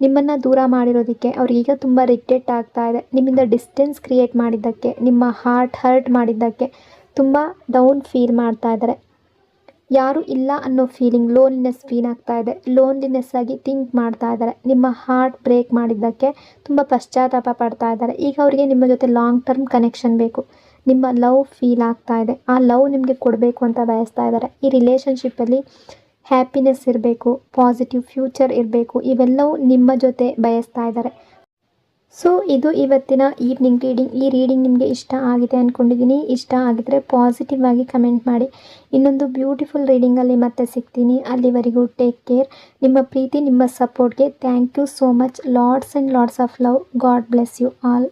ನಿಮ್ಮನ್ನು ದೂರ ಮಾಡಿರೋದಕ್ಕೆ ಅವ್ರಿಗೀಗ ತುಂಬ ರಿಗ್ರೆಟ್ ಆಗ್ತಾ ಇದೆ. ನಿಮ್ಮಿಂದ ಡಿಸ್ಟೆನ್ಸ್ ಕ್ರಿಯೇಟ್ ಮಾಡಿದ್ದಕ್ಕೆ, ನಿಮ್ಮ ಹಾರ್ಟ್ ಹರ್ಟ್ ಮಾಡಿದ್ದಕ್ಕೆ ತುಂಬ ಡೌನ್ ಫೀಲ್ ಮಾಡ್ತಾ ಇದ್ದಾರೆ. ಯಾರೂ ಇಲ್ಲ ಅನ್ನೋ ಫೀಲಿಂಗ್, ಲೋನ್ಲಿನೆಸ್ ಫೀಲ್ ಆಗ್ತಾ ಇದೆ. ಲೋನ್ಲಿನೆಸ್ ಆಗಿ ಥಿಂಕ್ ಮಾಡ್ತಾ ಇದ್ದಾರೆ. ನಿಮ್ಮ ಹಾರ್ಟ್ ಬ್ರೇಕ್ ಮಾಡಿದ್ದಕ್ಕೆ ತುಂಬ ಪಶ್ಚಾತ್ತಾಪ ಪಡ್ತಾ ಇದ್ದಾರೆ. ಈಗ ಅವರಿಗೆ ನಿಮ್ಮ ಜೊತೆ ಲಾಂಗ್ ಟರ್ಮ್ ಕನೆಕ್ಷನ್ ಬೇಕು. ನಿಮ್ಮ ಲವ್ ಫೀಲ್ ಆಗ್ತಾ ಇದೆ. ಆ ಲವ್ ನಿಮಗೆ ಕೊಡಬೇಕು ಅಂತ ಬಯಸ್ತಾ ಇದ್ದಾರೆ. ಈ ರಿಲೇಷನ್ಶಿಪ್ಪಲ್ಲಿ ಹ್ಯಾಪಿನೆಸ್ ಇರಬೇಕು, ಪಾಸಿಟಿವ್ ಫ್ಯೂಚರ್ ಇರಬೇಕು, ಇವೆಲ್ಲವೂ ನಿಮ್ಮ ಜೊತೆ ಬಯಸ್ತಾ ಇದ್ದಾರೆ. ಸೊ ಇದು ಇವತ್ತಿನ ಈವ್ನಿಂಗ್ ರೀಡಿಂಗ್. ಈ ರೀಡಿಂಗ್ ನಿಮಗೆ ಇಷ್ಟ ಆಗಿದೆ ಅಂದ್ಕೊಂಡಿದ್ದೀನಿ. ಇಷ್ಟ ಆಗಿದ್ರೆ ಪಾಸಿಟಿವ್ ಆಗಿ ಕಮೆಂಟ್ ಮಾಡಿ. ಇನ್ನೊಂದು ಬ್ಯೂಟಿಫುಲ್ ರೀಡಿಂಗಲ್ಲಿ ಮತ್ತೆ ಸಿಗ್ತೀನಿ. ಅಲ್ಲಿವರೆಗೂ ಟೇಕ್ ಕೇರ್. ನಿಮ್ಮ ಪ್ರೀತಿ, ನಿಮ್ಮ ಸಪೋರ್ಟ್ಗೆ thank you so much. Lots and lots of love. God bless you all.